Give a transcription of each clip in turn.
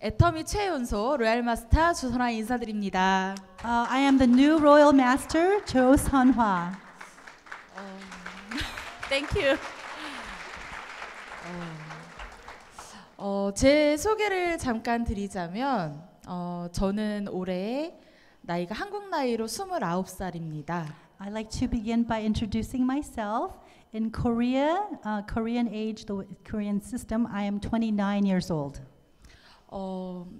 애터미 최연소 로얄 마스터 조선화 인사드립니다. I am the new Royal Master, Jo Sunhwa. Thank you. 제 소개를 잠깐 드리자면 저는 올해 나이가 한국 나이로 29살입니다. I'd like to begin by introducing myself. In Korea, Korean age, the Korean system, I am 29 years old.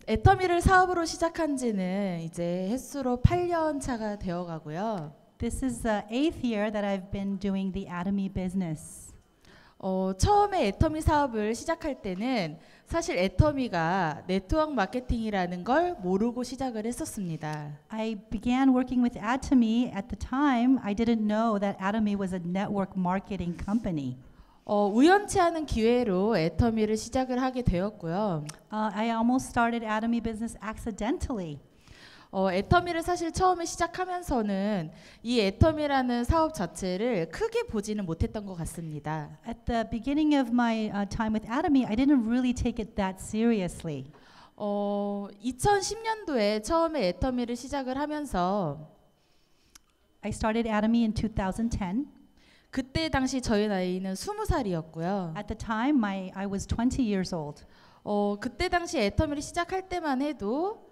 애터미를 사업으로 시작한 지는 이제 횟수로 8년 차가 되어 가고요. This is the 8th year that I've been doing the Atomy business. 처음에 애터미 사업을 시작할 때는 사실 애터미가 네트워크 마케팅이라는 걸 모르고 시작을 했었습니다. I began working with Atomy at the time. I didn't know that Atomy was a network marketing company. 우연치 않은 기회로 애터미를 시작을 하게 되었고요. I almost started Atomy business accidentally. 애터미를 사실 처음에 시작하면서는 이 애터미라는 사업 자체를 크게 보지는 못했던 것 같습니다. At the beginning of my time with Atomy, I didn't really take it that seriously. 2010년도에 처음에 애터미를 시작을 하면서 I started Atomy in 2010. 그때 당시 저희 나이는 20살이었고요. At the time, I was 20 years old. 그때 당시 애터미를 시작할 때만 해도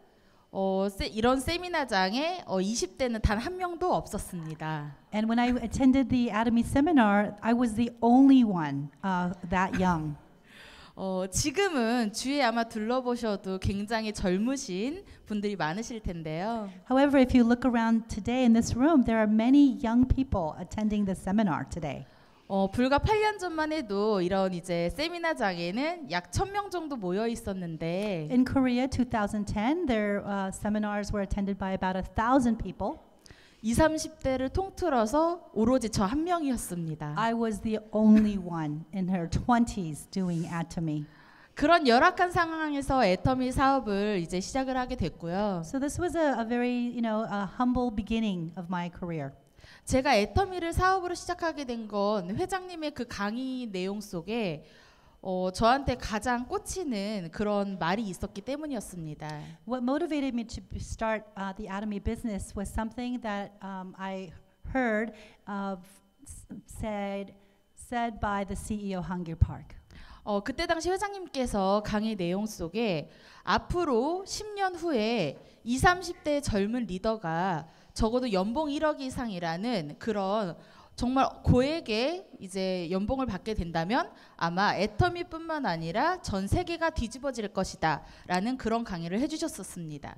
이런 세미나장에 20대는 단 한 명도 없었습니다. And when I attended the Atomy seminar, I was the only one that young. 지금은 주위에 아마 둘러보셔도 굉장히 젊으신 분들이 많으실 텐데요. However, if you look around today in this room, there are many young people attending the seminar today. 불과 8년 전만 해도 이런 이제 세미나장에는 약 1,000명 정도 모여 있었는데 In Korea, 2010, their seminars were attended by about 1,000 people. 20, 30대를 통틀어서 오로지 저 한 명이었습니다. I was the only one in her 20s doing Atomy. 그런 열악한 상황에서 애터미 사업을 이제 시작을 하게 됐고요. So this was a very, a humble beginning of my career. 제가 애터미를 사업으로 시작하게 된 건 회장님의 그 강의 내용 속에 저한테 가장 꽂히는 그런 말이 있었기 때문이었습니다. What motivated me to start the Atomy business was something that I heard said by the CEO Hangil Park. 그때 당시 회장님께서 강의 내용 속에 앞으로 10년 후에 20, 30대 젊은 리더가 적어도 연봉 1억 이상이라는 그런 정말 고액의 이제 연봉을 받게 된다면 아마 애터미뿐만 아니라 전 세계가 뒤집어질 것이다라는 그런 강의를 해주셨었습니다.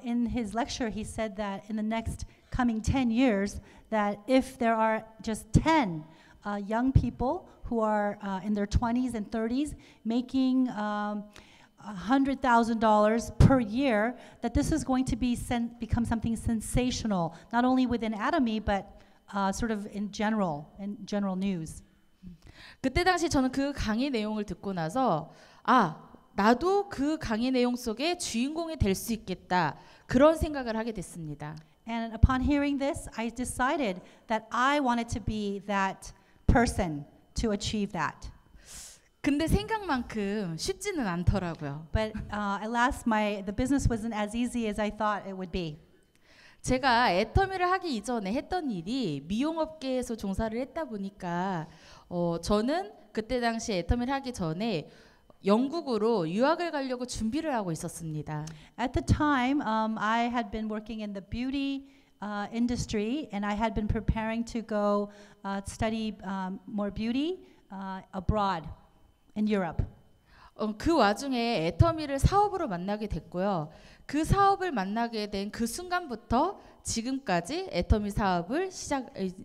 In his lecture, he said that in the next coming 10 years, that if there are just 10 young people who are in their 20s and 30s making $100,000 per year, that this is going to become something sensational, not only within Atomy, but sort of in general news. 그때 당시 저는 그 강의 내용을 듣고 나서 나도 그 강의 내용 속에 주인공이 될 수 있겠다 그런 생각을 하게 됐습니다. And upon hearing this, I decided that I wanted to be that person to achieve that. 근데 생각만큼 쉽지는 않더라고요. But alas, the business wasn't as easy as I thought it would be. 제가 애터미를 하기 이전에 했던 일이 미용업계에서 종사를 했다 보니까 저는 그때 당시 애터미를 하기 전에 영국으로 유학을 가려고 준비를 하고 있었습니다. At the time, I had been working in the beauty industry, and I had been preparing to go study more beauty abroad in Europe. 그 와중에 애터미를 사업으로 만나게 됐고요. 그 사업을 만나게 된 그 순간부터 지금까지 애터미 사업을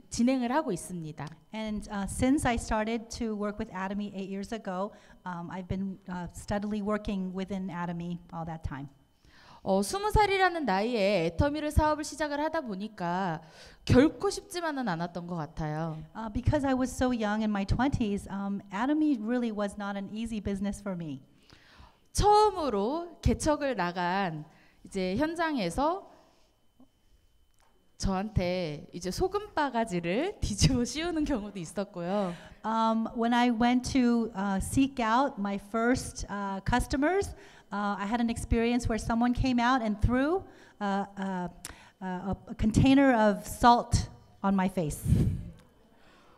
진행을 하고 있습니다. And since I started to work with Atomy 8 years ago, I've been steadily working within Atomy all that time. 20살이라는 나이에 애터미를 사업을 시작을 하다 보니까 결코 쉽지만은 않았던 것 같아요. Because I was so young in my 20s, Atomy really was not an easy business for me. 처음으로 개척을 나간 이제 현장에서 저한테 이제 소금 바가지를 뒤집어 씌우는 경우도 있었고요. When I went to seek out my first customers, I had an experience where someone came out and threw a container of salt on my face.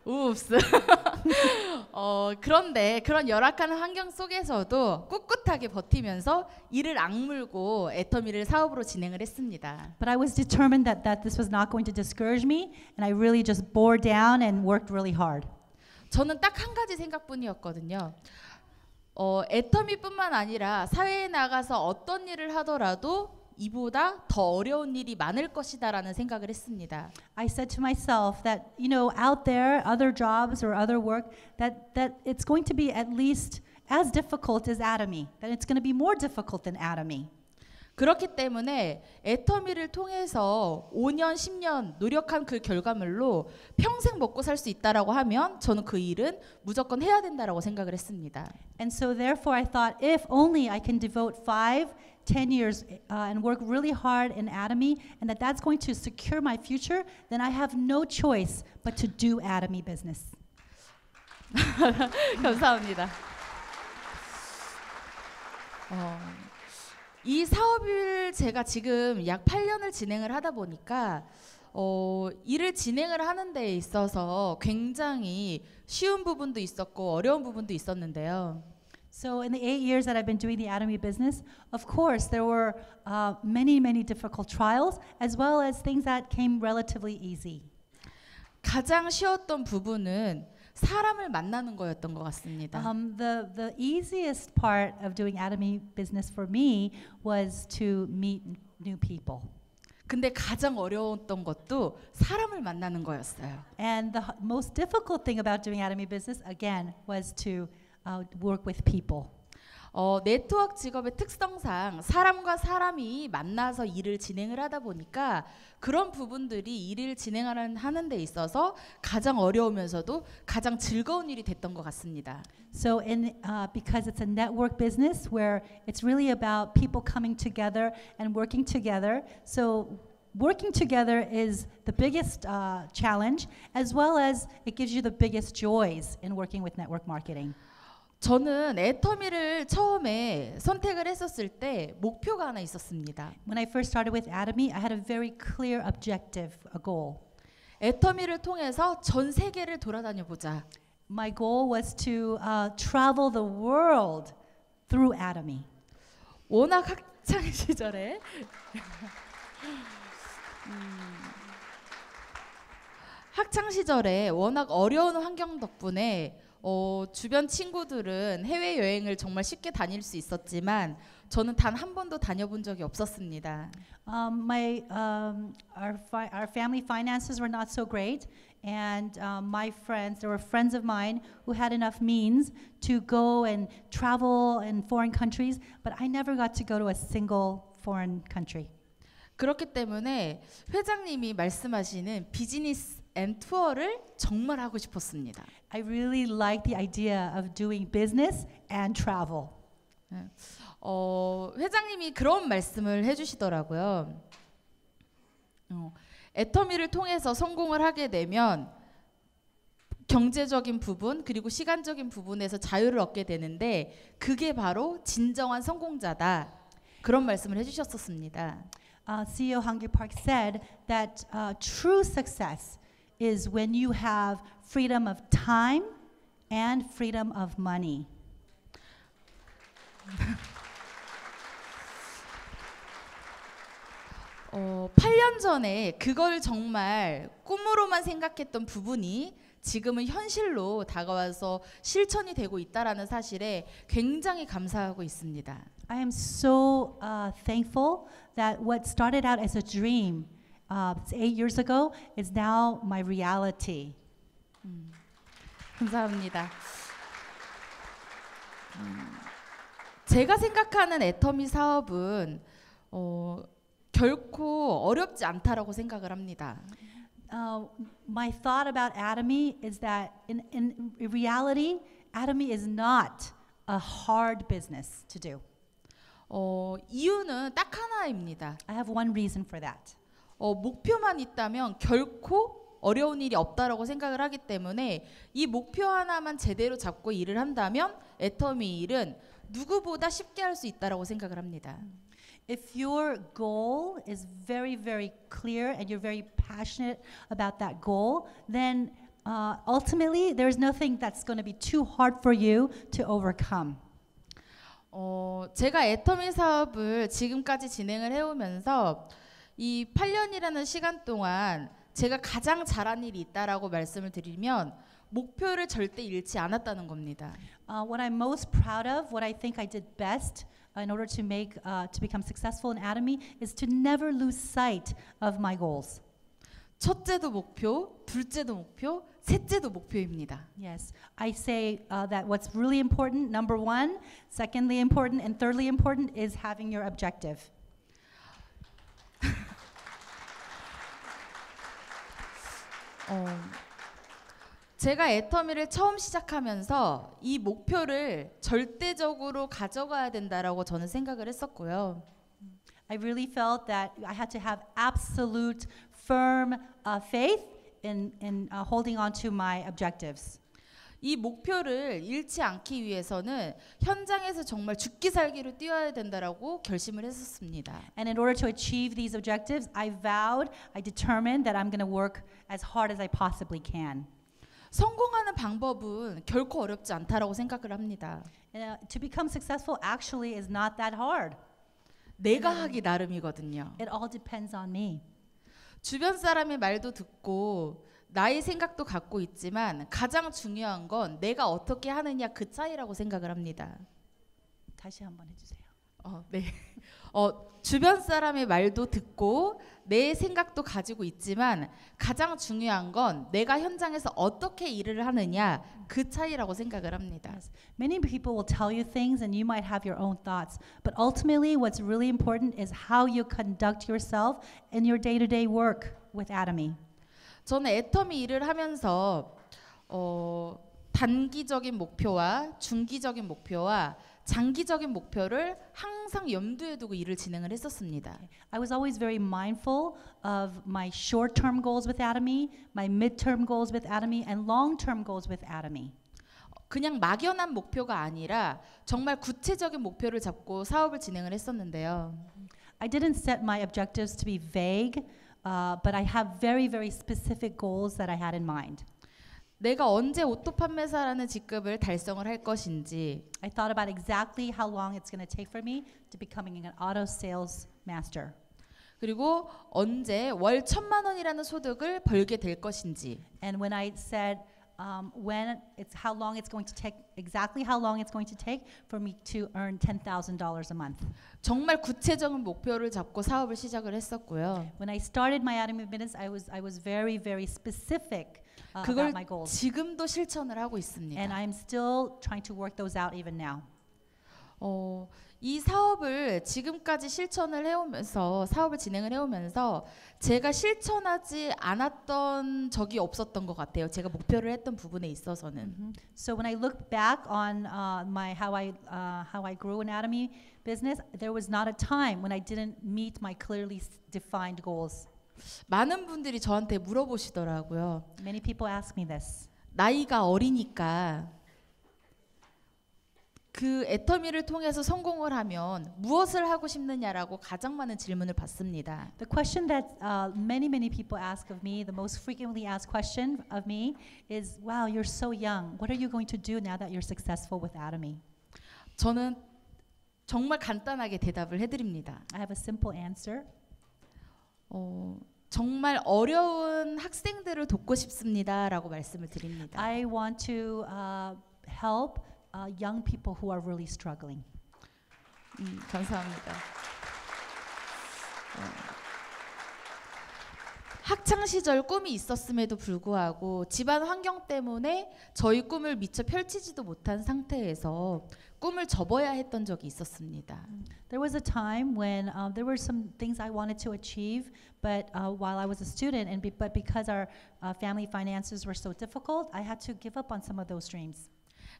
웁스. 그런데 그런 열악한 환경 속에서도 꿋꿋하게 버티면서 이를 악물고 애터미를 사업으로 진행을 했습니다. But I was determined that this was not going to discourage me, and I really just bore down and worked really hard. 저는 딱 한 가지 생각뿐이었거든요. 애터미뿐만 아니라 사회에 나가서 어떤 일을 하더라도 이보다 더 어려운 일이 많을 것이다라는 생각을 했습니다. I said to myself that, you know, out there, other jobs or other work, that it's going to be at least as difficult as Atomy, that it's going to be more difficult than Atomy. 그렇기 때문에 애터미를 통해서 5년, 10년 노력한 그 결과물로 평생 먹고 살 수 있다라고 하면 저는 그 일은 무조건 해야 된다라고 생각을 했습니다. And so therefore I thought, if only I can devote 5-10 years and work really hard in Atomy, and that's going to secure my future, then I have no choice but to do Atomy business. 감사합니다. 이 사업을 제가 지금 약 8년을 진행을 하다 보니까 일을 진행을 하는 데 있어서 굉장히 쉬운 부분도 있었고 어려운 부분도 있었는데요. So in the 8 years that I've been doing the Atomy business, of course there were many difficult trials, as well as things that came relatively easy. 가장 쉬웠던 부분은 사람을 만나는 거였던 것 같습니다. The easiest part of doing Atomy business for me was to meet new people. 근데 가장 어려웠던 것도 사람을 만나는 거였어요. And the most difficult thing about doing Atomy business, again, was to work with people. 네트워크 직업의 특성상 사람과 사람이 만나서 일을 진행을 하다 보니까 그런 부분들이 일을 진행하는 데 있어서 가장 어려우면서도 가장 즐거운 일이 됐던 것 같습니다. So because it's a network business where it's really about people coming together and working together, so working together is the biggest challenge, as well as it gives you the biggest joys in working with network marketing. 저는 애터미를 처음에 선택을 했었을 때 목표가 하나 있었습니다. When I first started with Atomy, I had a very clear objective, a goal. 애터미를 통해서 전 세계를 돌아다녀 보자. My goal was to travel the world through Atomy. 워낙 학창 시절에 학창 시절에 워낙 어려운 환경 덕분에 주변 친구들은 해외 여행을 정말 쉽게 다닐 수 있었지만 저는 단 한 번도 다녀본 적이 없었습니다. Our family finances were not so great, and my friends, there were friends of mine who had enough means to go and travel in foreign countries, but I never got to go to a single foreign country. 그렇기 때문에 회장님이 말씀하시는 비즈니스 앤 투어를 정말 하고 싶었습니다. I really like the idea of doing business and travel. 회장님이 그런 말씀을 해주시더라고요. 애터미를 통해서 성공을 하게 되면 경제적인 부분 그리고 시간적인 부분에서 자유를 얻게 되는데 그게 바로 진정한 성공자다. 그런 말씀을 해주셨었습니다. CEO Hangyu Park said that true success is when you have freedom of time and freedom of money. 8년 전에 그걸 정말 꿈으로만 생각했던 부분이 지금은 현실로 다가와서 실천이 되고 있다라는 사실에 굉장히 감사하고 있습니다. I am so thankful that what started out as a dream 8 years ago is now my reality. 감사합니다. 제가 생각하는 애터미 사업은 결코 어렵지 않다라고 생각을 합니다. My thought about Atomy is that in reality, Atomy is not a hard business to do. 이유는 딱 하나입니다. I have one reason for that. 목표만 있다면 결코 어려운 일이 없다라고 생각을 하기 때문에 이 목표 하나만 제대로 잡고 일을 한다면 애터미 일은 누구보다 쉽게 할 수 있다라고 생각을 합니다. If your goal is very, very clear and you're very passionate about that goal, then ultimately there's nothing that's going to be too hard for you to overcome. 제가 애터미 사업을 지금까지 진행을 해오면서 이 8년이라는 시간 동안 제가 가장 잘한 일이 있다라고 말씀을 드리면 목표를 절대 잃지 않았다는 겁니다. What I'm most proud of, what I think I did best in order to become successful in Atomy is to never lose sight of my goals. 첫째도 목표, 둘째도 목표, 셋째도 목표입니다. Yes, I say that what's really important, number one, secondly important, and thirdly important is having your objective. 제가 애터미를 처음 시작하면서 이 목표를 절대적으로 가져가야 된다라고 저는 생각을 했었고요. I really felt that I had to have absolute firm faith in holding on to my objectives. 이 목표를 잃지 않기 위해서는 현장에서 정말 죽기 살기로 뛰어야 된다라고 결심을 했었습니다. And in order to achieve these objectives, I determined that I'm going to work as hard as I possibly can. 성공하는 방법은 결코 어렵지 않다라고 생각을 합니다. To become successful actually is not that hard. 내가 하기 나름이거든요. It all depends on me. 주변 사람의 말도 듣고 나의 생각도 갖고 있지만 가장 중요한 건 내가 어떻게 하느냐 그 차이라고 생각을 합니다. 다시 한번 해주세요. 네. 주변 사람의 말도 듣고 내 생각도 가지고 있지만 가장 중요한 건 내가 현장에서 어떻게 일을 하느냐 그 차이라고 생각을 합니다. Yes. Many people will tell you things and you might have your own thoughts, but ultimately what's really important is how you conduct yourself in your day-to-day work with Atomy. 저는 애터미 일을 하면서 단기적인 목표와 중기적인 목표와 장기적인 목표를 항상 염두에 두고 일을 진행을 했었습니다. I was always very mindful of my short-term goals with Atomy, my mid-term goals with Atomy, and long-term goals with Atomy. 그냥 막연한 목표가 아니라 정말 구체적인 목표를 잡고 사업을 진행을 했었는데요. I didn't set my objectives to be vague, but I have very, very specific goals that I had in mind. 내가 언제 오토 판매사라는 직급을 달성을 할 것인지, I thought about exactly how long it's going to take for me to becoming an auto sales master. 그리고 언제 월 1,000만 원이라는 소득을 벌게 될 것인지, And when I said how long it's going to take, exactly how long it's going to take for me to earn $10,000 a month. 정말 구체적인 목표를 잡고 사업을 시작을 했었고요. When I started my Atomy business, I was very, very specific about 그걸 my goals. 지금도 실천을 하고 있습니다. And I'm still trying to work those out even now. 이 사업을 지금까지 실천을 해오면서 사업을 진행을 해오면서 제가 실천하지 않았던 적이 없었던 것 같아요. 제가 목표를 했던 부분에 있어서는. So when I look back on how I grew in Atomy business, there was not a time when I didn't meet my clearly defined goals. 많은 분들이 저한테 물어보시더라고요. Many people ask me this. 나이가 어리니까 그 애터미를 통해서 성공을 하면 무엇을 하고 싶느냐라고 가장 많은 질문을 받습니다. The question that many people ask of me, the most frequently asked question of me is, "Wow, you're so young. What are you going to do now that you're successful with Atomy?" 저는 정말 간단하게 대답을 해드립니다. I have a simple answer. 정말 어려운 학생들을 돕고 싶습니다라고 말씀을 드립니다. I want to help young people who are really struggling. 감사합니다. 학창 시절 꿈이 있었음에도 불구하고 집안 환경 때문에 저희 꿈을 미처 펼치지도 못한 상태에서 꿈을 접어야 했던 적이 있었습니다. There was a time when there were some things I wanted to achieve, but while I was a student, but because our family finances were so difficult, I had to give up on some of those dreams.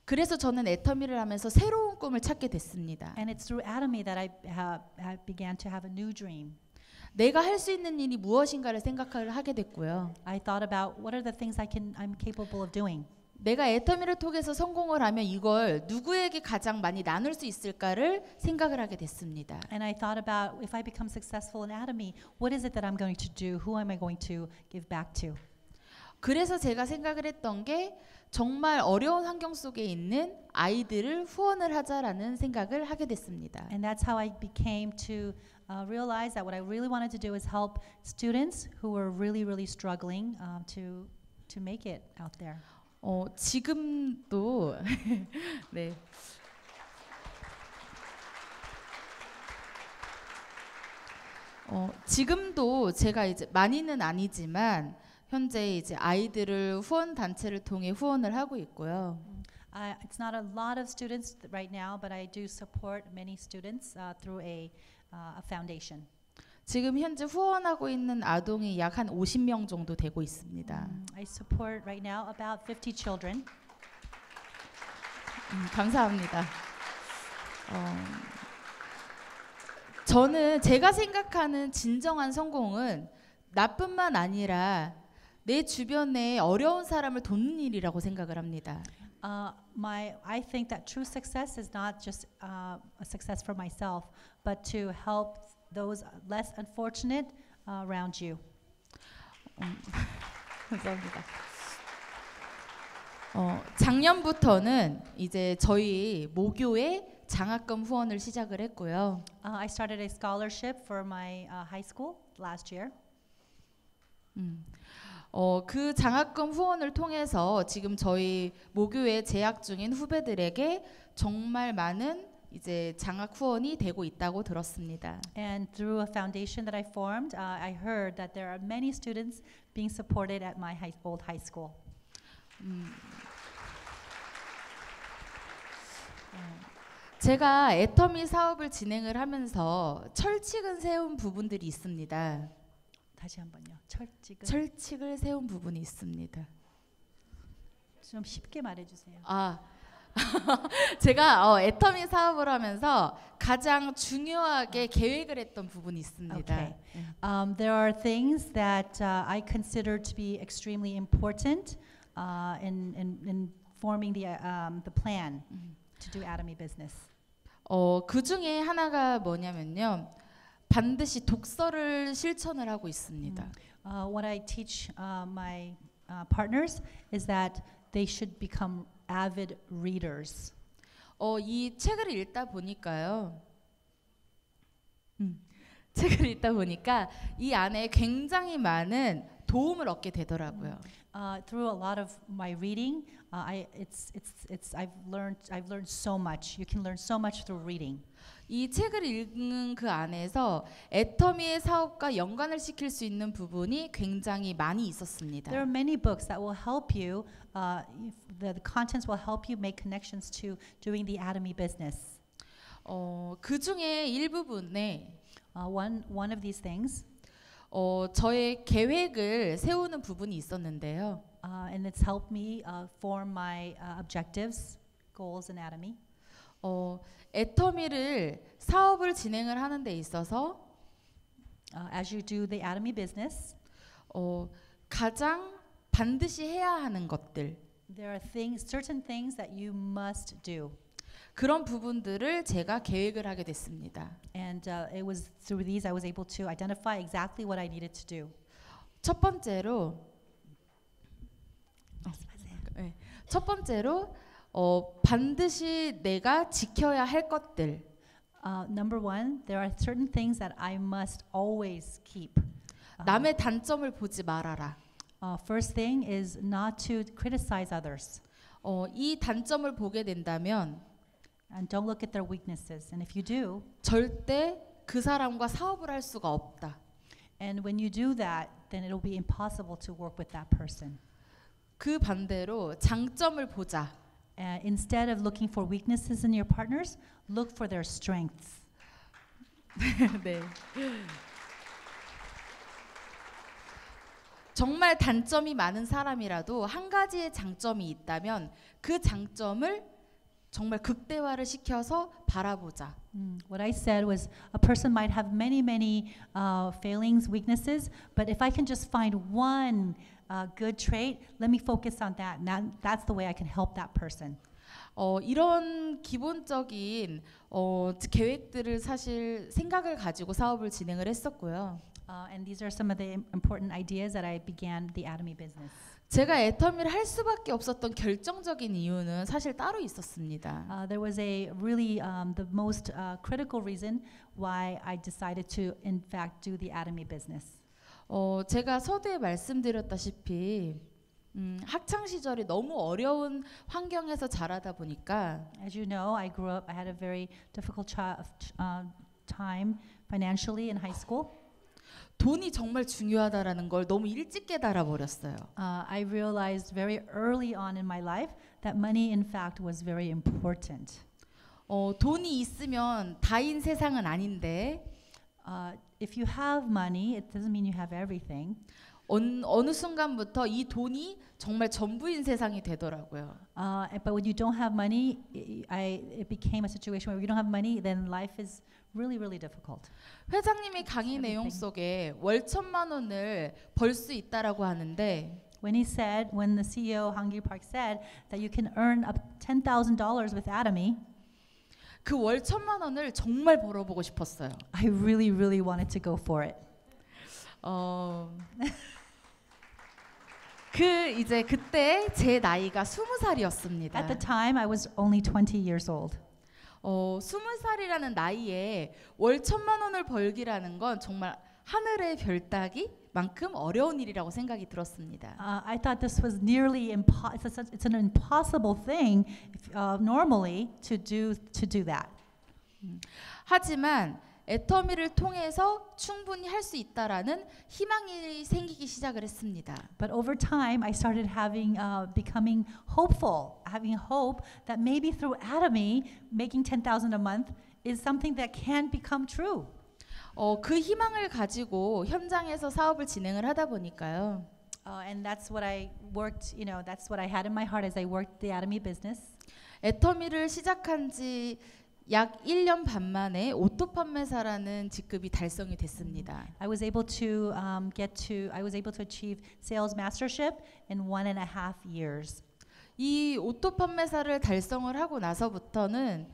그래서 저는 애터미를 하면서 새로운 꿈을 찾게 됐습니다. And it's through Atomy that I began to have a new dream. 내가 할 수 있는 일이 무엇인가를 생각을 하게 됐고요. I thought about what are the things I'm capable of doing. 내가 애터미를 통해서 성공을 하면 이걸 누구에게 가장 많이 나눌 수 있을까를 생각을 하게 됐습니다. And I thought about if I become successful in Atomy, what is it that I'm going to do? Who am I going to give back to? 그래서 제가 생각을 했던 게 정말 어려운 환경 속에 있는 아이들을 후원을 하자라는 생각을 하게 됐습니다. And that's how I became to realize that what I really wanted to do is help students who were really struggling to make it out there. 지금도 네. 지금도 제가 이제 많이는 아니지만 현재 이제 아이들을 후원 단체를 통해 후원을 하고 있고요. It's not a lot of students right now, but I do support many students through a foundation. 지금 현재 후원하고 있는 아동이 약 한 50명 정도 되고 있습니다. I support right now about 50 children. 감사합니다. 저는 제가 생각하는 진정한 성공은 나뿐만 아니라 내 주변에 어려운 사람을 돕는 일이라고 생각을 합니다. I think that true success is not just a success for myself, but to help those less unfortunate around you. 감사합니다. 작년부터는 이제 저희 모교에 장학금 후원을 시작을 했고요. I started a scholarship for my high school last year. 그 장학금 후원을 통해서 지금 저희 모교에 재학 중인 후배들에게 정말 많은 이제 장학 후원이 되고 있다고 들었습니다. And through a foundation that I formed, I heard that there are many students being supported at my old high school. 제가 애터미 사업을 진행을 하면서 철칙을 세운 부분들이 있습니다. 다시 한번요. 철칙을 세운 부분이 있습니다. 좀 쉽게 말해주세요. 제가 애터미 사업을 하면서 가장 중요하게 계획을 했던 부분이 있습니다. Okay. There are things that I consider to be extremely important in forming the plan to do Atomy business. 그 중에 하나가 뭐냐면요. 반드시 독서를 실천을 하고 있습니다. What I teach my partners is that they should become avid readers. 이 책을 읽다 보니까요. 책을 읽다 보니까 이 안에 굉장히 많은 도움을 얻게 되더라고요. Through a lot of my reading, I've learned so much. You can learn so much through reading. 이 책을 읽는 그 안에서 애터미의 사업과 연관을 시킬 수 있는 부분이 굉장히 많이 있었습니다. There are many books that will help you. The contents will help you make connections to doing the Atomy business. 그 중에 일부분에 One of these things. 저의 계획을 세우는 부분이 있었는데요. And it's helped me form my objectives, goals in Atomy. 애터미를 사업을 진행을 하는 데 있어서 As you do the Atomy business, 가장 반드시 해야 하는 것들. There are certain things that you must do. 그런 부분들을 제가 계획을 하게 됐습니다. And it was through these I was able to identify exactly what I needed to do. 첫 번째로 반드시 내가 지켜야 할 것들. Number one, there are certain things that I must always keep. 남의 단점을 보지 말아라. First thing is not to criticize others. 이 단점을 보게 된다면 And don't look at their weaknesses. And if you do, 절대 그 사람과 사업을 할 수가 없다. And when you do that, then it'll be impossible to work with that person. 그 반대로 장점을 보자. Instead of looking for weaknesses in your partners, look for their strengths. 네. 정말 단점이 많은 사람이라도 한 가지의 장점이 있다면 그 장점을 정말 극대화를 시켜서 바라보자. What I said was a person might have many failings, weaknesses, but if I can just find one good trait, let me focus on that. And that's the way I can help that person. 이런 기본적인 계획들을 사실 생각을 가지고 사업을 진행을 했었고요. And these are some of the important ideas that I began the Atomy business. 제가 애터미를 할 수밖에 없었던 결정적인 이유는 사실 따로 있었습니다. There was a really the most critical reason why I decided to, in fact, do the Atomy business. 제가 서두에 말씀드렸다시피 학창 시절이 너무 어려운 환경에서 자라다 보니까 As you know, I had a very difficult time financially in high school. 돈이 정말 중요하다라는 걸 너무 일찍 깨달아 버렸어요. I realized very early on in my life that money, in fact, was very important. 돈이 있으면 다인 세상은 아닌데 If you have money, it doesn't mean you have everything. 어느 순간부터 이 돈이 정말 전부인 세상이 되더라고요. But when you don't have money, it became a situation where you don't have money, then life is really, really difficult. 회장님이 강의 내용 속에 월 1,000만 원을 벌 수 있다라고 하는데 When the CEO Hangil Park said that you can earn up $10,000 with Atomy, 그 월 1,000만 원을 정말 벌어보고 싶었어요. I really, really wanted to go for it. 그때 제 나이가 20살이었습니다. At the time, I was only 20 years old. 20살이라는 나이에 월 1,000만 원을 벌기라는 건 정말 하늘의 별따기만큼 어려운 일이라고 생각이 들었습니다. I thought this was nearly it's an impossible thing normally to do that. 하지만 애터미를 통해서 충분히 할 수 있다라는 희망이 생기기 시작을 했습니다. But over time, I started becoming hopeful, having hope that maybe through Atomy, making $10,000 a month is something that can become true. 그 희망을 가지고 현장에서 사업을 진행을 하다 보니까요. And that's what I worked. That's what I had in my heart as I worked the Atomy business. 애터미를 시작한 지 약 1년 반 만에 오토 판매사라는 직급이 달성이 됐습니다. I was able to achieve sales mastership in 1.5 years. 이 오토 판매사를 달성을 하고 나서부터는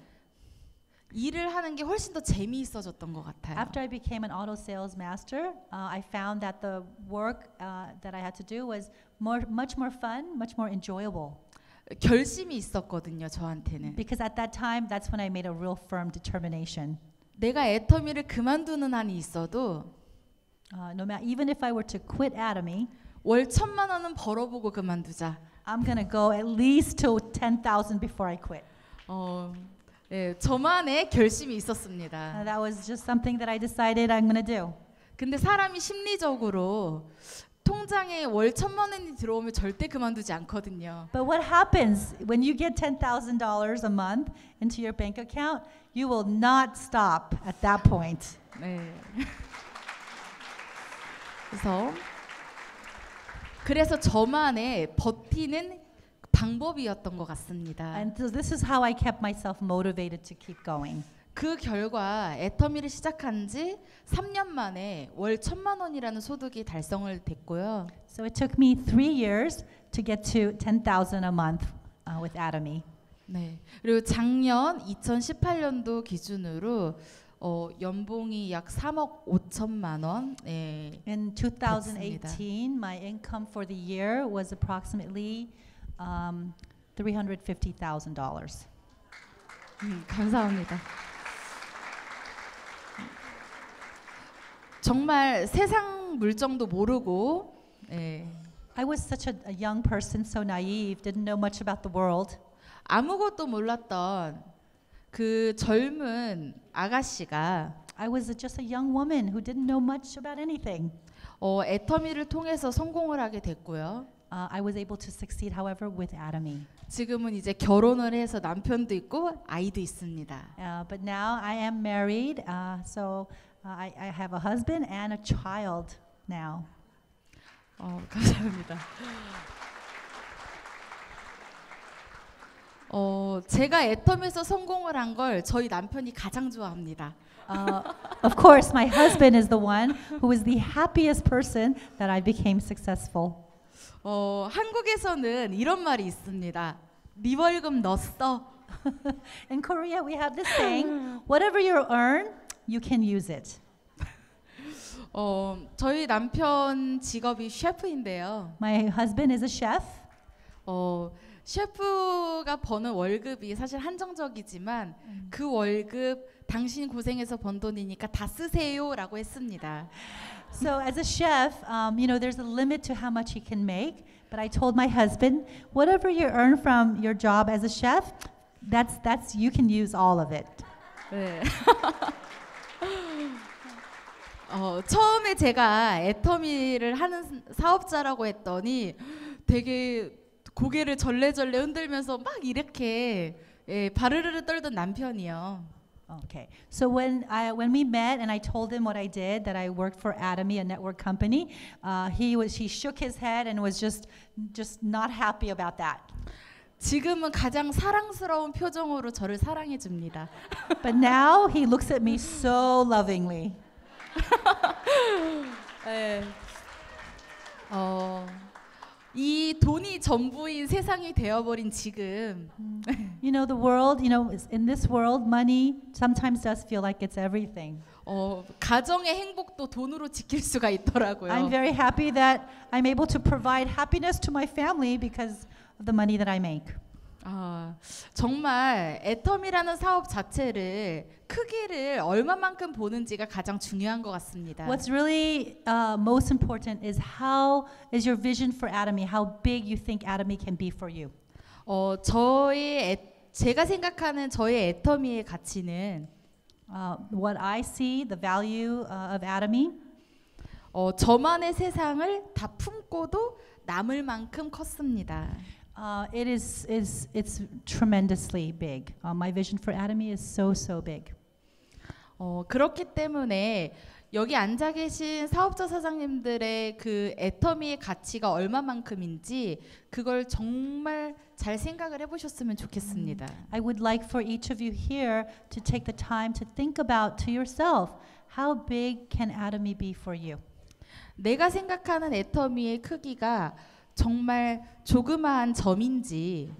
일을 하는 게 훨씬 더 재미있어졌던 것 같아요. After I became an auto sales master, I found that the work that I had to do was much more fun, much more enjoyable. 결심이 있었거든요, 저한테는. Because at that time, that's when I made a real firm determination. 내가 애터미를 그만두는 한이 있어도 even if I were to quit Atomy, 월 1,000만 원은 벌어보고 그만두자. I'm gonna go at least to 10,000 before I quit. 저만의 결심이 있었습니다. That was just something that I decided I'm gonna do. 근데 사람이 심리적으로 통장에 월 1,000만 원이 들어오면 절대 그만두지 않거든요. But what happens when you get $10,000 a month into your bank account? You will not stop at that point. 네. 그래서 저만의 버티는 방법이었던 것 같습니다. And so this is how I kept myself motivated to keep going. 그 결과 애터미를 시작한 지 3년 만에 월 1,000만 원이라는 소득이 달성을 됐고요. So it took me 3 years to get to 10,000 a month with Atomy. 네. 그리고 작년 2018년도 기준으로 연봉이 약 3억 5천만 원. 네. In 2018, my income for the year was approximately $350,000. 감사합니다. 정말 세상 물정도 모르고 I was such a young person, so naive, didn't know much about the world. 아무것도 몰랐던 그 젊은 아가씨가 I was just a young woman who didn't know much about anything. 애터미를 통해서 성공을 하게 됐고요. I was able to succeed, however, with Atomy. 지금은 이제 결혼을 해서 남편도 있고 아이도 있습니다. But now I am married, so I have a husband and a child now. 감사합니다. 제가 애터미에서 성공을 한 걸 저희 남편이 가장 좋아합니다. Of course, my husband is the one who is the happiest person that I became successful. 한국에서는 이런 말이 있습니다. 네 월급 너 써. In Korea, we have this saying, whatever you earn, you can use it. 저희 남편 직업이 셰프인데요. My husband is a chef. 셰프가 버는 월급이 사실 한정적이지만 그 월급 당신 고생해서 번 돈이니까 다 쓰세요라고 했습니다. So as a chef, there's a limit to how much he can make. But I told my husband, whatever you earn from your job as a chef, that's you can use all of it. 네. 처음에 제가 애터미를 하는 사업자라고 했더니 되게 고개를 절레절레 흔들면서 막 이렇게 바르르르 떨던 남편이요. Okay. So when we met and I told him what I did, that I worked for Atomy, a network company, he shook his head and was just not happy about that. 지금은 가장 사랑스러운 표정으로 저를 사랑해 줍니다. But now he looks at me so lovingly. 네. 이 돈이 전부인 세상이 되어버린 지금 The world, in this world, money sometimes does feel like it's everything. 가정의 행복도 돈으로 지킬 수가 있더라고요. I'm very happy that I'm able to provide happiness to my family because of the money that I make. 정말 애터미라는 사업 자체를 크기를 얼마만큼 보는지가 가장 중요한 것 같습니다. What's really most important is how is your vision for Atomy? How big you think Atomy can be for you? 제가 생각하는 저의 애터미의 가치는 what I see, the value of Atomy. 저만의 세상을 다 품고도 남을 만큼 컸습니다. It's tremendously big. My vision for Atomy is so big. 그렇기 때문에 여기 앉아 계신 사업자 사장님들의 그 애터미의 가치가 얼마만큼인지 그걸 정말 잘 생각을 해보셨으면 좋겠습니다. I would like for each of you here to take the time to think about to yourself, how big can Atomy be for you? 내가 생각하는 애터미의 크기가 정말 조그마한 점인지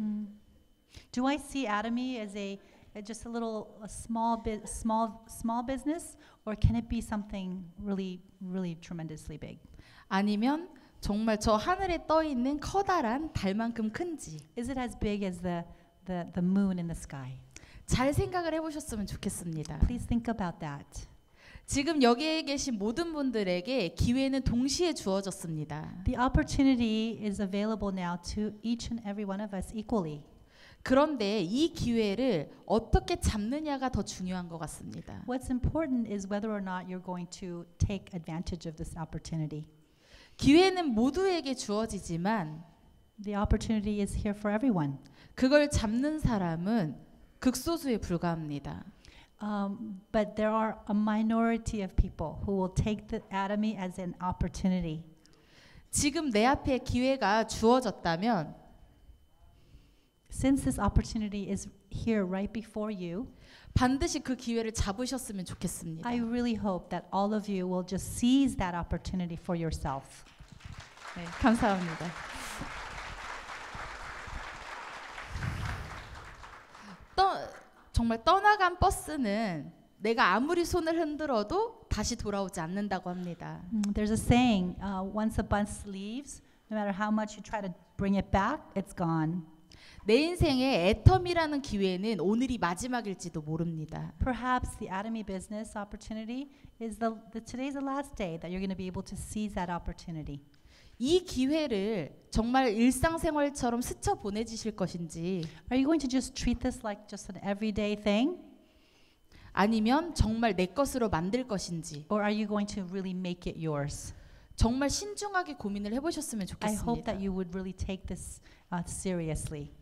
Do I see Atomy as just a small business, or can it be something really tremendously big? 아니면 정말 저 하늘에 떠 있는 커다란 달만큼 큰지 Is it as big as the moon in the sky? 잘 생각을 해보셨으면 좋겠습니다. Please think about that. 지금 여기에 계신 모든 분들에게 기회는 동시에 주어졌습니다. The opportunity is available now to each and every one of us equally. 그런데 이 기회를 어떻게 잡느냐가 더 중요한 것 같습니다. What's important is whether or not you're going to take advantage of this opportunity. 기회는 모두에게 주어지지만 The opportunity is here for everyone. 그걸 잡는 사람은 극소수에 불과합니다. But there are a minority of people who will take the Atomy as an opportunity. 지금 내 앞에 기회가 주어졌다면 Since this opportunity is here right before you, 반드시 그 기회를 잡으셨으면 좋겠습니다. I really hope that all of you will just seize that opportunity for yourself. 네, 감사합니다. 정말 떠나간 버스는 내가 아무리 손을 흔들어도 다시 돌아오지 않는다고 합니다. There's a saying, once a bus leaves, no matter how much you try to bring it back, it's gone. 내 인생의 애터미라는 기회는 오늘이 마지막일지도 모릅니다. Perhaps the Atomy business opportunity is today's the last day that you're going to be able to seize that opportunity. 이 기회를 정말 일상생활처럼 스쳐 보내주실 것인지 Are you going to just treat this like just an everyday thing? 아니면 정말 내 것으로 만들 것인지 Or are you going to really make it yours? 정말 신중하게 고민을 해보셨으면 I hope 좋겠습니다. that you would really take this seriously.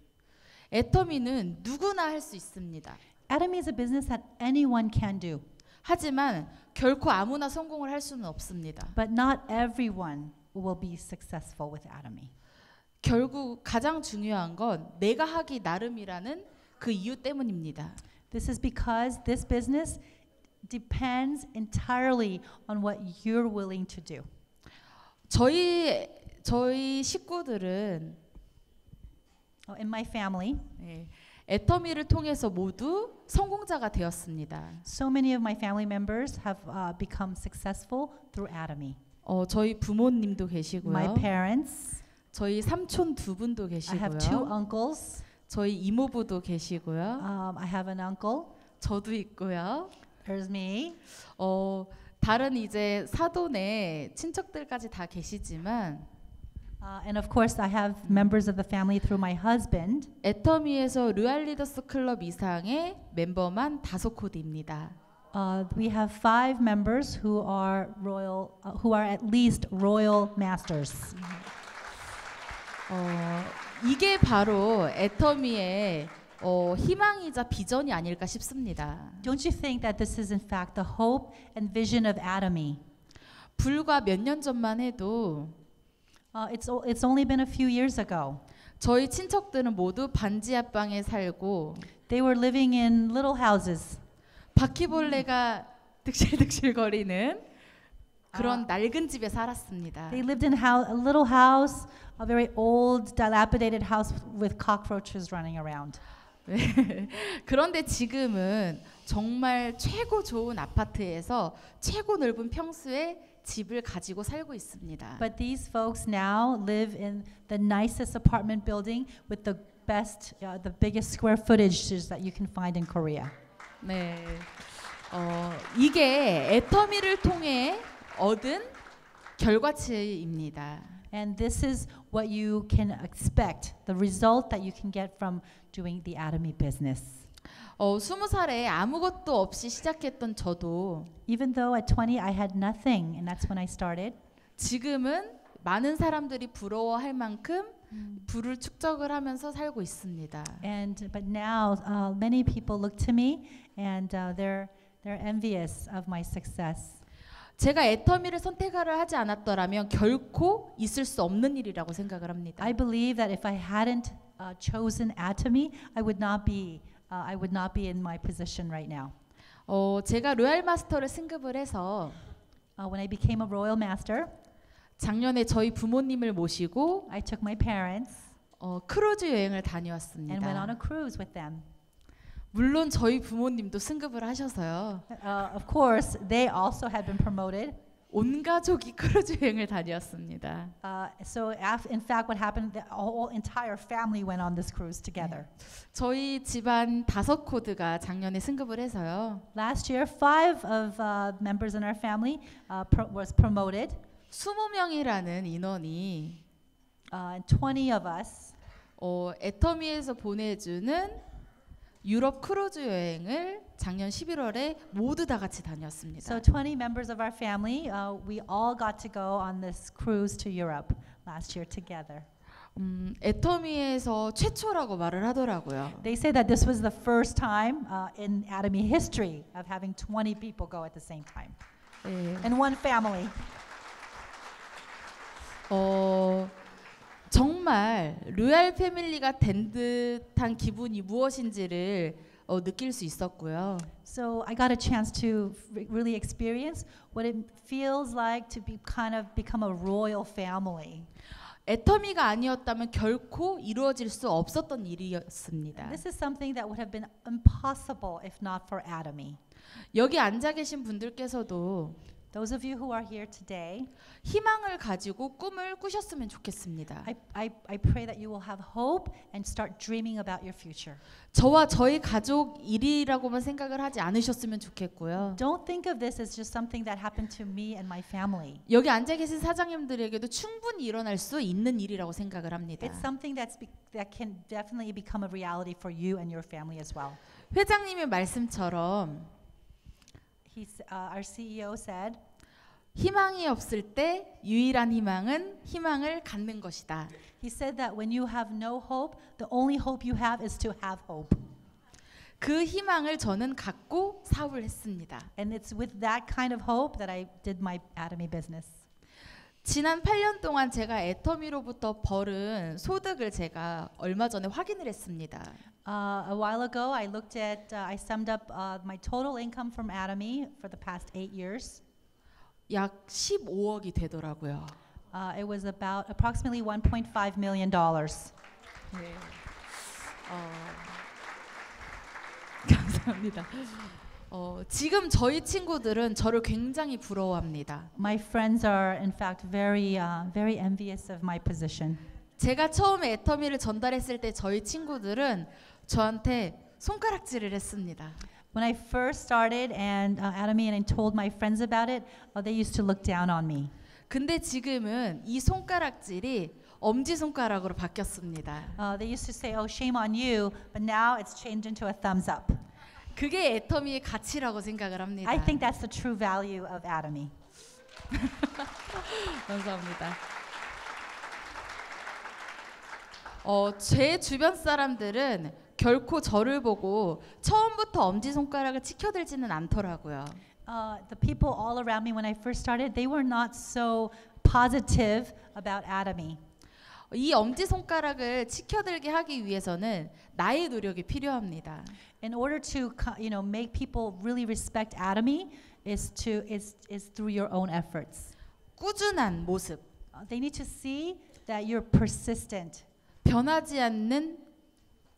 애터미는 누구나 할 수 있습니다. Atomy is a business that anyone can do. 하지만 결코 아무나 성공을 할 수는 없습니다. But not everyone will be successful with Atomy. 결국 가장 중요한 건 내가 하기 나름이라는 그 이유 때문입니다. This is because this business depends entirely on what you're willing to do. 저희 식구들은 in my family, 예, 애터미를 통해서 모두 성공자가 되었습니다. so many of my family members have become successful through Atomy. 저희 부모님도 My 계시고요. parents, 저희 삼촌 두 분도 I have two 계시고요. uncles. 저희 이모부도 계시고요. I have an uncle. 저도 있고요. There's me. 다른 이제 사돈의 친척들까지 다 계시지만 And of course, I have members of the family through my husband. 애터미에서 르알 리더스 클럽 이상의 멤버만 5코드입니다. We have 5 members who are who are at least royal masters. 이게 바로 애터미의 희망이자 비전이 아닐까 싶습니다. Don't you think that this is in fact the hope and vision of Atomy? 불과 몇 년 전만 해도 It's only been a few years ago. 저희 친척들은 모두 반지 앞방에 살고 They were living in little houses. 바퀴벌레가 득실득실거리는 그런 낡은 집에 살았습니다. They lived in a little house, a very old, dilapidated house with cockroaches running around. 그런데 지금은 정말 최고 좋은 아파트에서 최고 넓은 평수의 집을 가지고 살고 있습니다. But these folks now live in the nicest apartment building with the best, the biggest square footages that you can find in Korea. 네, 이게 애터미를 통해 얻은 결과치입니다. And this is what you can expect, the result that you can get from doing the Atomy business. 20살에 아무것도 없이 시작했던 저도 Even though at 20 I had nothing, and that's when I started, 지금은 많은 사람들이 부러워할 만큼 부를 축적을 하면서 살고 있습니다. but now many people look to me and they're envious of my success. 제가 애터미를 선택하려 하지 않았더라면 결코 있을 수 없는 일이라고 생각을 합니다. I believe that if I hadn't chosen Atomy, I would not be in my position right now. 제가 로얄 마스터를 승급을 해서 When I became a royal master, 작년에 저희 부모님을 모시고 I took my parents 크루즈 여행을 and went on 다녀왔습니다. a cruise with them. 물론 저희 부모님도 승급을 하셔서요. Of course, they also had been promoted. 온 가족이 크루즈 여행을 다녀왔습니다. In fact, what happened, the whole entire family went on this cruise together. 저희 집안 5코드가 작년에 승급을 해서요. Last year, 5 of members in our family was promoted. 20명이라는 인원이 20 of us 애터미에서 보내주는 유럽 크루즈 여행을 작년 11월에 모두 다 같이 다녔습니다. So 20 members of our family, we all got to go on this cruise to Europe last year together. 애터미에서 최초라고 말을 하더라고요. They say that this was the first time in Atomy history of having 20 people go at the same time 네. in one family. 정말 로얄 패밀리가 된 듯한 기분이 무엇인지를 느낄 수 있었고요. So I got a chance to really experience what it feels like to become a royal family. 애터미가 아니었다면 결코 이루어질 수 없었던 일이었습니다. This is something that would have been impossible if not for Atomy. 여기 앉아 계신 분들께서도 Those of you who are here today, 희망을 가지고 꿈을 꾸셨으면 좋겠습니다. I pray that you will have hope and start dreaming about your future. 저와 저희 가족 일이라고만 생각을 하지 않으셨으면 좋겠고요. Don't think of this as just something that happened to me and my family. 여기 앉아 계신 사장님들에게도 충분히 일어날 수 있는 일이라고 생각을 합니다. It's something that can definitely become a reality for you and your family as well. 회장님의 말씀처럼 Our CEO said, 희망이 없을 때 유일한 희망은 희망을 갖는 것이다. he said that when you have no hope, the only hope you have is to have hope. 그 희망을 저는 갖고 사업을 했습니다. And it's with that kind of hope that I did my Atomy business. 지난 8년 동안 제가 애터미로부터 벌은 소득을 제가 얼마 전에 확인을 했습니다. A while ago, I summed up my total income from Atomy for the past 8 years. 약 15억이 되더라고요. It was about approximately $1.5 million. 네. 감사합니다. 지금 저희 친구들은 저를 굉장히 부러워합니다. My friends are, in fact, very envious of my position. 제가 처음에 애터미를 전달했을 때 저희 친구들은 저한테 손가락질을 했습니다. When I first started and Atomy and I told my friends about it, they used to look down on me. 근데 지금은 이 손가락질이 엄지 손가락으로 바뀌었습니다. They used to say, "Oh, shame on you," but now it's changed into a thumbs up. 그게 애터미의 가치라고 생각을 합니다. I think that's the true value of Atomy. 감사합니다. 제 주변 사람들은 결코 저를 보고 처음부터 엄지 손가락을 치켜들지는 않더라고요. The people all around me when I first started, they were not so positive about Atomy. 이 엄지 손가락을 치켜들게 하기 위해서는 나의 노력이 필요합니다. In order to, make people really respect Atomy, is through your own efforts. 꾸준한 모습, They need to see that you're persistent. 변하지 않는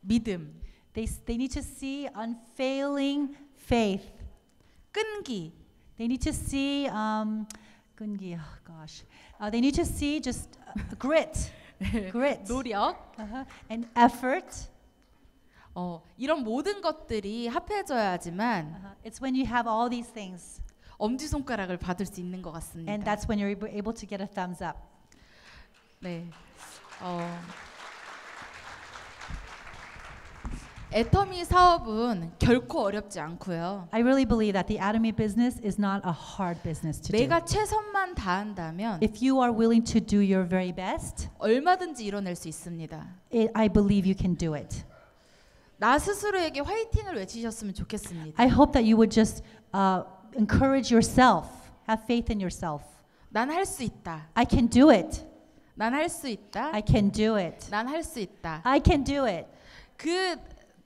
믿음, They need to see unfailing faith. 끈기, They need to see 끈기. Oh gosh. They need to see just grit, 노력, and effort. 이런 모든 것들이 합해져야지만 It's when you have all these things, 엄지 손가락을 받을 수 있는 것 같습니다. and that's when you're able to get a thumbs up. 네. 애터미 사업은 결코 어렵지 않고요. I really believe that the Atomy business is not a hard business to do. 내가 최선만 다한다면 If you are willing to do your very best, 얼마든지 이뤄낼 수 있습니다. I believe you can do it. 나 스스로에게 화이팅을 외치셨으면 좋겠습니다. I hope that you would just encourage yourself, have faith in yourself. 난 할 수 있다. I can do it. 난 할 수 있다. I can do it. 난 할 수 있다. I can do it.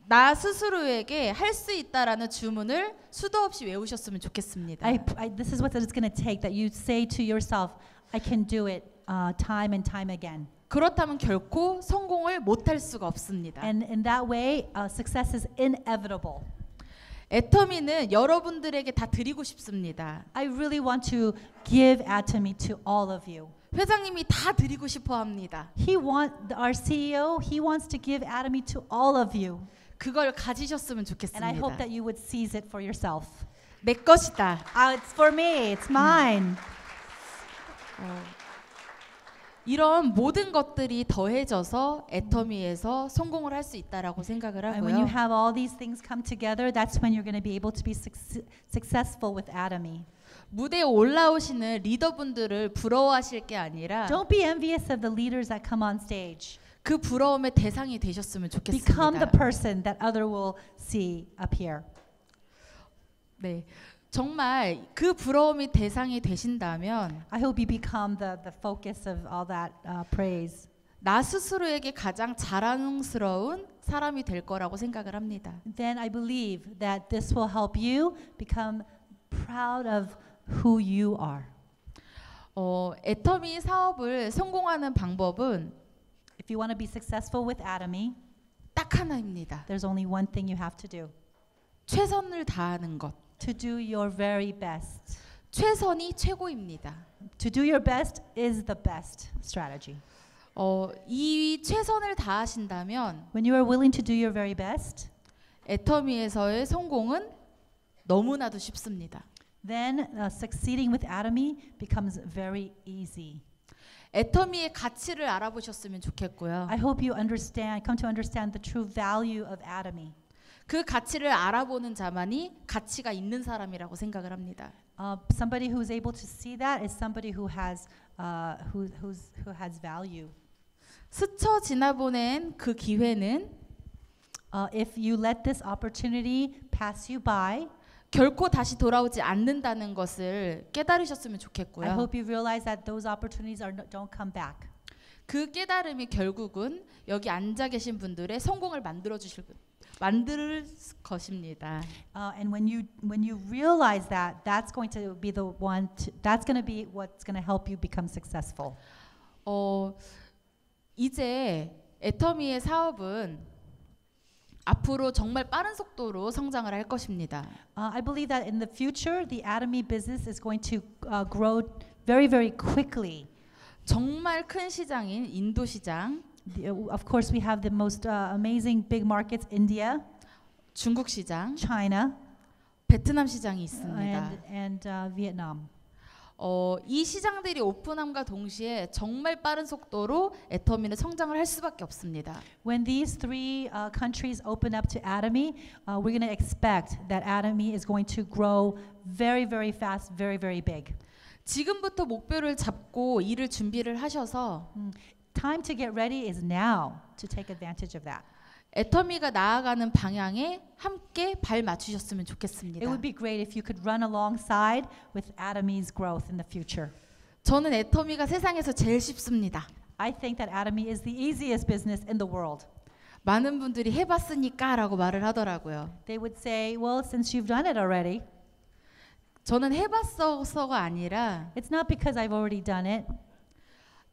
나 스스로에게 할 수 있다라는 주문을 수도 없이 외우셨으면 좋겠습니다. This is what it's going to take, that you say to yourself, I can do it time and time again. 그렇다면 결코 성공을 못할 수가 없습니다. And in that way, success is inevitable. 애터미는 여러분들에게 다 드리고 싶습니다. I really want to give Atomy to all of you. 회장님이 다 드리고 싶어 합니다. Our CEO, he wants to give Atomy to all of you. 그걸 가지셨으면 And 좋겠습니다. I hope that you would seize it for yourself. 내 것이다. It's for me. It's mine. 이런 모든 것들이 더해져서 애터미에서 성공을 할 수 있다라고 생각을 And when you 하고요. have all these things come together, that's when you're going to be able to be successful with Atomy. 무대에 올라오시는 리더분들을 부러워하실 게 아니라 Don't be envious of the leaders that come on stage. 그 부러움의 대상이 되셨으면 Become the 좋겠습니다. person that other will see up here. 네, 정말 그 부러움이 대상이 되신다면 I hope you become the focus of all that praise. 나 스스로에게 가장 자랑스러운 사람이 될 거라고 생각을 합니다. Then I believe that this will help you become proud of who you are. 애터미 사업을 성공하는 방법은 If you want to be successful with Atomy, 딱 하나입니다. there's only one thing you have to do. 최선을 다하는 것. To do your very best. 최선이 최고입니다. To do your best is the best strategy. 이 최선을 다하신다면 When you are willing to do your very best, 애터미에서의 성공은 너무나도 쉽습니다. then succeeding with Atomy becomes very easy. 애터미의 가치를 알아보셨으면 좋겠고요. I hope you come to understand the true value of Atomy. 그 가치를 알아보는 자만이 가치가 있는 사람이라고 생각을 합니다. Somebody who's able to see that is somebody who has value. 스쳐 지나보낸 그 기회는 If you let this opportunity pass you by, 결코 다시 돌아오지 않는다는 것을 깨달으셨으면 I 좋겠고요. hope you realize that those opportunities don't come back. 그 깨달음이 결국은 여기 앉아 계신 분들의 성공을 만들 것입니다. And when you realize that, that's going to be the one. That's going to be what's going to help you become successful. 이제 애터미의 사업은 앞으로 정말 빠른 속도로 성장을 할 것입니다. I believe that in the future, the Atomy business is going to grow very, very quickly. 정말 큰 시장인 인도 시장, Of course, we have the most amazing big markets: India, 중국 시장, China, 베트남 시장이 있습니다. and Vietnam. 이 시장들이 오픈함과 동시에 정말 빠른 속도로 애터미는 성장을 할 수밖에 없습니다. When these three countries open up to Atomy, we're going to expect that Atomy is going to grow very, very fast, very, very big. 지금부터 목표를 잡고 일을 준비를 하셔서 Time to get ready is now to take advantage of that. 애터미가 나아가는 방향에 함께 발 맞추셨으면 It 좋겠습니다. would be great if you could run alongside with Atomy's growth in the future. 저는 애터미가 세상에서 제일 쉽습니다. I think that Atomy is the easiest business in the world. 많은 분들이 해봤으니까라고 말을 하더라고요. They would say, well, since you've done it already, 저는 해봤어서가 아니라 it's not because I've already done it.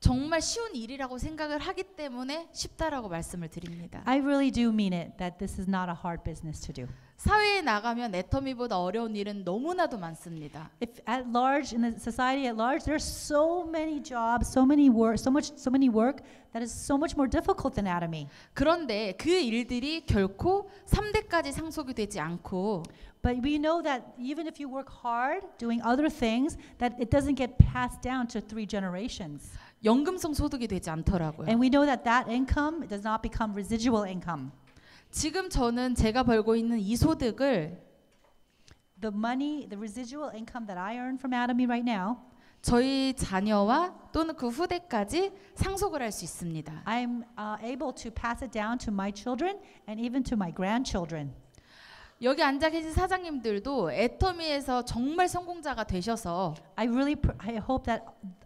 정말 쉬운 일이라고 생각을 하기 때문에 쉽다라고 말씀을 드립니다. I really do mean it, that this is not a hard business to do. 사회에 나가면 애터미보다 어려운 일은 너무나도 많습니다. If at large, in the society at large, there's so many jobs, so many work that is so much more difficult than Atomy. 그런데 그 일들이 결코 3대까지 상속이 되지 않고 But we know that even if you work hard doing other things, that it doesn't get passed down to 3 generations. 연금성 소득이 되지 않더라고요. And we know that that income does not become residual income. 지금 저는 제가 벌고 있는 이 소득을 The money, the residual income that I earn from Atomy right now, 저희 자녀와 또는 그 후대까지 상속을 할 수 있습니다. I'm able to pass it down to my children and even to my grandchildren. 여기 앉아 계신 사장님들도 애터미에서 정말 성공자가 되셔서 I hope that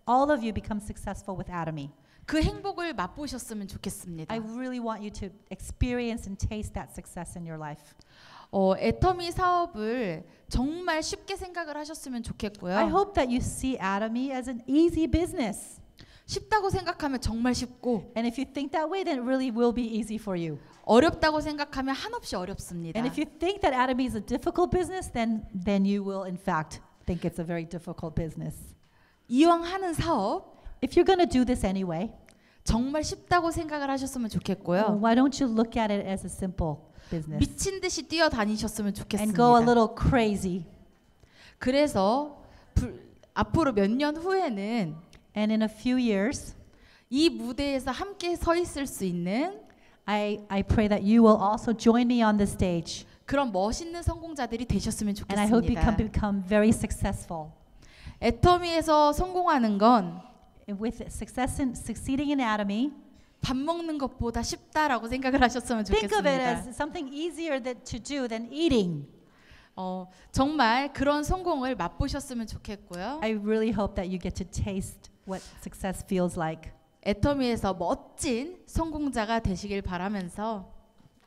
all of you become successful with Atomy. 그 행복을 맛보셨으면 좋겠습니다. I really want you to experience and taste that success in your life. 애터미 사업을 정말 쉽게 생각을 하셨으면 좋겠고요. I hope that you see Atomy as an easy business. 쉽다고 생각하면 정말 쉽고 And if you think that way, then it really will be easy for you. 어렵다고 생각하면 한없이 어렵습니다. And if you think that Atomy is a difficult business, then you will in fact think it's a very difficult business. 이왕 하는 사업 If you're going to do this anyway, 정말 쉽다고 생각을 하셨으면 좋겠고요. why don't you look at it as a simple business 미친 듯이 뛰어다니셨으면 and go a 좋겠습니다. little crazy? 그래서 앞으로 몇 년 후에는 And in a few years, 이 무대에서 함께 서 있을 수 있는 I pray that you will also join me on the stage. 그런 멋있는 성공자들이 되셨으면 And I hope you can 좋겠습니다. become very successful. 애터미에서 성공하는 건 With succeeding in Atomy, 밥 먹는 것보다 쉽다라고 생각을 하셨으면 think of it 좋겠습니다. as something easier to do than eating. 정말 그런 성공을 맛보셨으면 좋겠고요. I really hope that you get to taste what success feels like. 애터미에서 멋진 성공자가 되시길 바라면서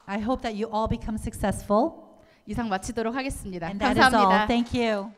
I hope that you all become successful. 이상 마치도록 하겠습니다. And that is all. 감사합니다. Thank you.